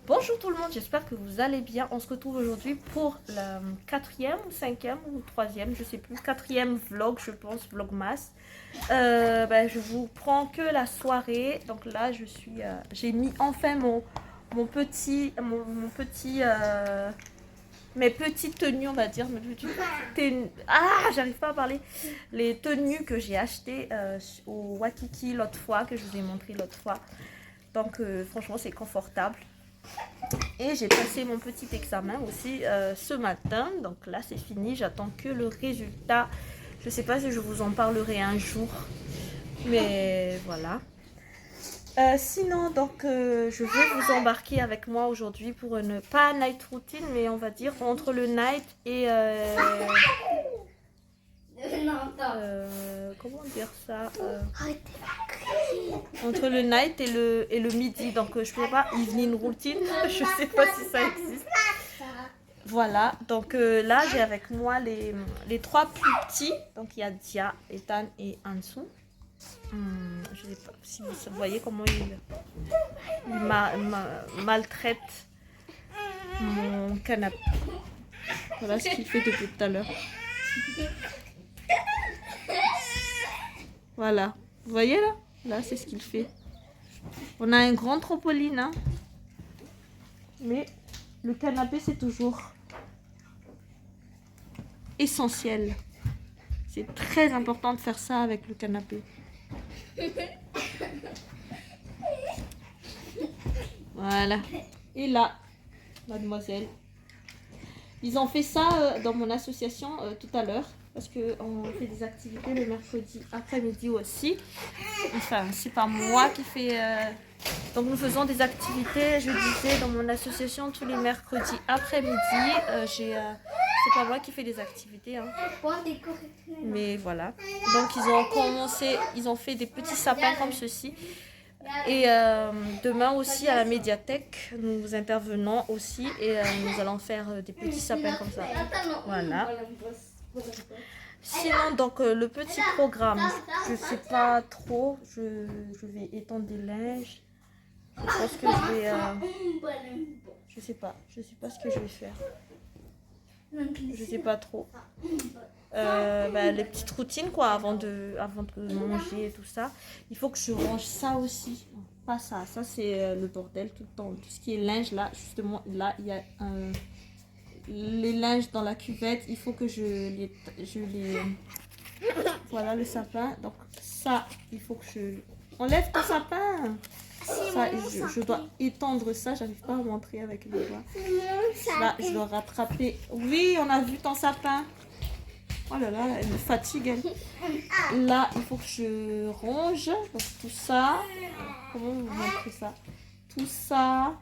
Bonjour tout le monde, j'espère que vous allez bien. On se retrouve aujourd'hui pour la quatrième ou cinquième ou troisième, je sais plus, quatrième vlog, je pense, vlogmas. Je vous prends que la soirée. Donc là, j'ai mis enfin mes petites tenues, on va dire, mes petites tenues. Ah, j'arrive pas à parler. Les tenues que j'ai achetées au Waikiki l'autre fois, que je vous ai montré l'autre fois. Donc franchement, c'est confortable. Et j'ai passé mon petit examen aussi ce matin. Donc là, c'est fini. J'attends que le résultat. Je ne sais pas si je vous en parlerai un jour. Mais voilà. Sinon, je vais vous embarquer avec moi aujourd'hui pour une, pas night routine, mais on va dire entre le night et... comment dire ça entre le night et le midi. Donc, je ne sais pas, evening routine. Je ne sais pas si ça existe. Voilà, donc là j'ai avec moi les trois plus petits. Donc il y a Dia, Ethan et Ansu. Je ne sais pas si vous voyez comment maltraite mon canapé. Voilà ce qu'il fait depuis tout à l'heure. Voilà, vous voyez là? Là c'est ce qu'il fait. On a un grand trampoline, hein? Mais le canapé c'est toujours essentiel. C'est très important de faire ça avec le canapé. Voilà. Et là, mademoiselle. Ils ont fait ça dans mon association tout à l'heure. Parce qu'on fait des activités le mercredi après-midi aussi. Enfin, c'est pas moi qui fais... Donc nous faisons des activités, je disais, dans mon association tous les mercredis après-midi. C'est pas moi qui fais des activités. Hein. Mais voilà. Donc ils ont fait des petits sapins comme ceci. Et demain aussi à la médiathèque, nous intervenons aussi et nous allons faire des petits sapins comme ça. Voilà. Sinon, donc le petit programme, je sais pas trop. Je vais étendre des linges. Je pense que je vais. Je sais pas ce que je vais faire. Je sais pas trop. Les petites routines quoi avant de manger et tout ça. Il faut que je range ça aussi. Non, pas ça, ça c'est le bordel tout le temps. Tout ce qui est linge là, justement là il y a les linges dans la cuvette. Il faut que je les voilà le sapin. Donc ça il faut que je enlève ton sapin. Ça, je dois étendre ça, j'arrive pas à montrer avec les doigts. Là, je dois rattraper. Oui, on a vu ton sapin. Oh là là, elle me fatigue. Elle. Là, il faut que je range. Donc, tout ça. Comment vous montrer ça? Tout ça.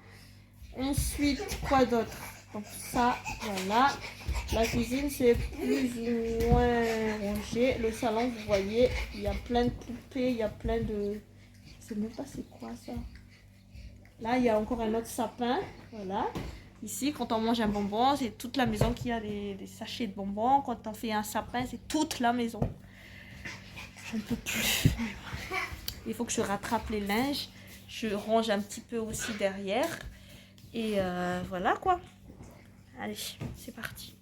Ensuite, quoi d'autre? Donc, ça, voilà. La cuisine, c'est plus ou moins rangé. Le salon, vous voyez, il y a plein de poupées. Il y a plein de... Je sais même pas c'est quoi ça. Là, il y a encore un autre sapin. Voilà. Ici, quand on mange un bonbon, c'est toute la maison qui a des sachets de bonbons. Quand on fait un sapin, c'est toute la maison. J'en peux plus. Il faut que je rattrape les linges. Je range un petit peu aussi derrière. Et voilà quoi. Allez, c'est parti.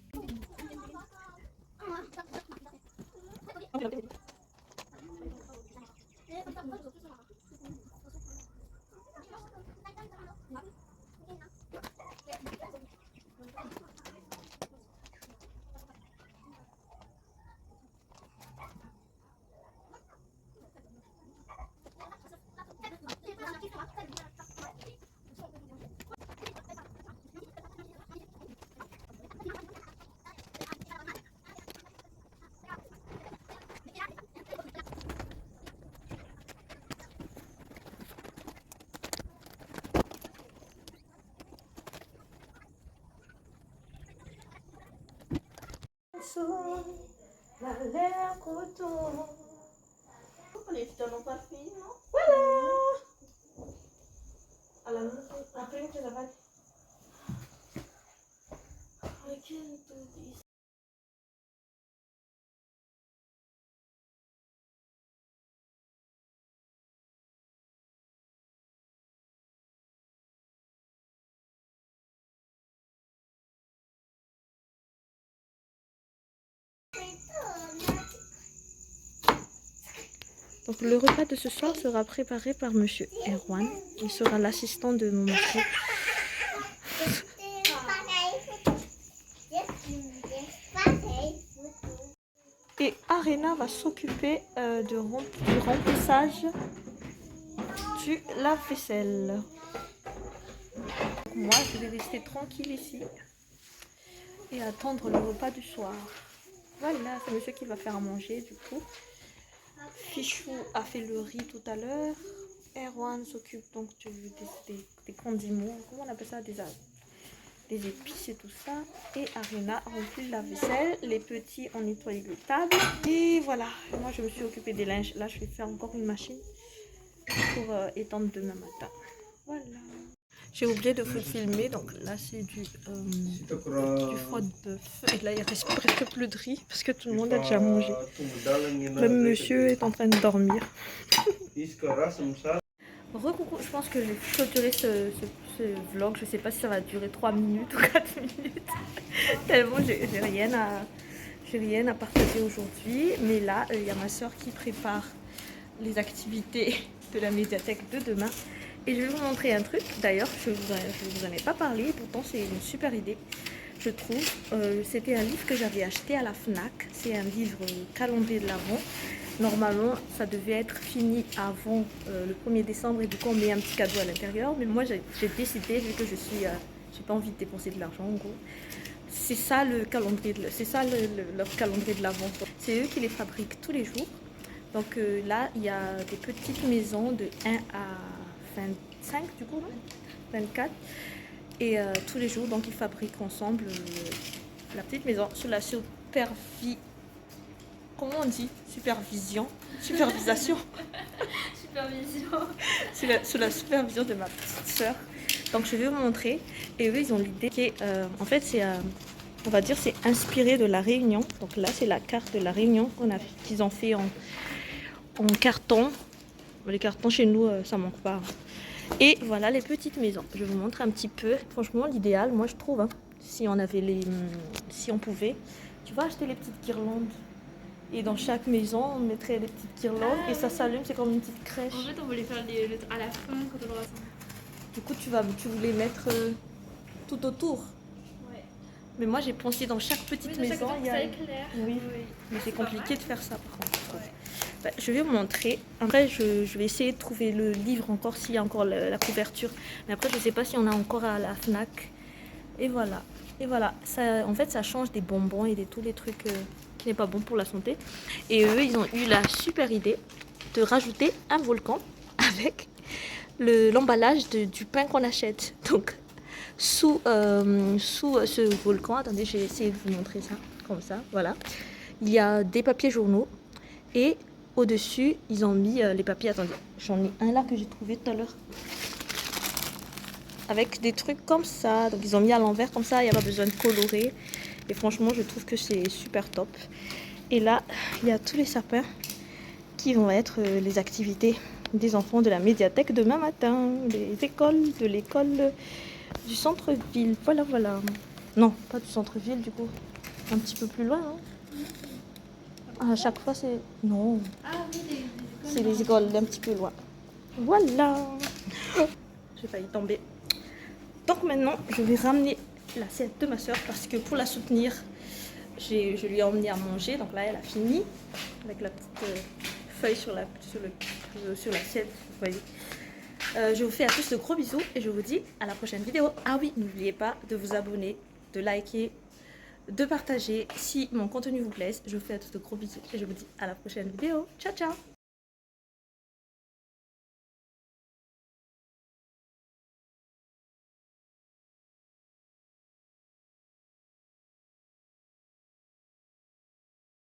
La l'air coton. Les filles n'ont pas fini, non? Voilà. Après, tu vas. Donc le repas de ce soir sera préparé par Monsieur Erwan. Il sera l'assistant de mon mari. Et Arena va s'occuper du remplissage du lave-vaisselle. Moi, je vais rester tranquille ici et attendre le repas du soir. Voilà, c'est monsieur qui va faire à manger du coup. Fichou a fait le riz tout à l'heure. Erwan s'occupe donc des condiments, comment on appelle ça, des épices et tout ça. Et Arena remplit la vaisselle. Les petits ont nettoyé le table. Et voilà, moi je me suis occupée des linges. Là, je vais faire encore une machine pour étendre demain matin. Voilà. J'ai oublié de vous filmer, donc là c'est du foie de bœuf. Et là il reste presque plus de riz parce que tout le monde a déjà mangé. Même monsieur est en train de dormir. Recoucou, je pense que je vais clôturer ce vlog. Je sais pas si ça va durer 3 minutes ou 4 minutes. Tellement j'ai rien à partager aujourd'hui. Mais là, il y a ma soeur qui prépare les activités de la médiathèque de demain. Et je vais vous montrer un truc. D'ailleurs, je vous en ai pas parlé. Pourtant, c'est une super idée, je trouve. C'était un livre que j'avais acheté à la FNAC. C'est un livre calendrier de l'Avent. Normalement, ça devait être fini avant le 1er décembre. Et du coup, on met un petit cadeau à l'intérieur. Mais moi, j'ai décidé, vu que j'ai pas envie de dépenser de l'argent, en gros. C'est ça le calendrier, leur calendrier de l'Avent. C'est eux qui les fabriquent tous les jours. Donc là, il y a des petites maisons de 1 à 25 du coup, 24. Et tous les jours, donc ils fabriquent ensemble la petite maison sous la comment on dit? Supervision. Supervision. Sous la supervision de ma petite soeur. Donc je vais vous montrer. Et eux, ils ont l'idée qui est, en fait, c'est, on va dire, c'est inspiré de la Réunion. Donc là, c'est la carte de la Réunion qu'ils ont fait en carton. Les cartons chez nous, ça manque pas. Et voilà les petites maisons. Je vous montre un petit peu. Franchement, l'idéal, moi je trouve, hein, si on pouvait, tu vas acheter les petites guirlandes. Et dans chaque maison, on mettrait des petites guirlandes et ça s'allume, c'est comme une petite crèche. En fait, on voulait faire à la fin quand on aura ça. Du coup, tu voulais mettre tout autour. Ouais. Mais moi, j'ai pensé dans chaque petite maison. Il y a... éclair. Oui, mais c'est compliqué de faire ça par contre. Ouais. Bah, je vais vous montrer. Après, je vais essayer de trouver le livre encore s'il y a encore la couverture. Mais après, je ne sais pas si on a encore à la FNAC. Et voilà. Et voilà. Ça, en fait, ça change des bonbons et de tous les trucs qui n'est pas bon pour la santé. Et eux, ils ont eu la super idée de rajouter un volcan avec l'emballage du pain qu'on achète. Donc, sous ce volcan, attendez, j'ai essayé de vous montrer ça, comme ça, voilà. Il y a des papiers journaux et au-dessus, ils ont mis les papiers, attendez, j'en ai un là que j'ai trouvé tout à l'heure. Avec des trucs comme ça, donc ils ont mis à l'envers comme ça, il n'y a pas besoin de colorer. Et franchement, je trouve que c'est super top. Et là, il y a tous les sapins qui vont être les activités des enfants de la médiathèque demain matin. Les écoles de l'école du centre-ville. Voilà, voilà. Non, pas du centre-ville du coup. Un petit peu plus loin, hein. À chaque fois, c'est... Non. Ah oui, c'est les écoles d'un petit peu loin. Voilà. J'ai failli tomber. Donc maintenant, je vais ramener l'assiette de ma soeur parce que pour la soutenir, je lui ai emmené à manger. Donc là, elle a fini avec la petite feuille sur l'assiette. Vous voyez. Je vous fais à tous de gros bisous et je vous dis à la prochaine vidéo. Ah oui, n'oubliez pas de vous abonner, de liker, de partager si mon contenu vous plaise. Je vous fais à tous de gros bisous et je vous dis à la prochaine vidéo. Ciao, ciao!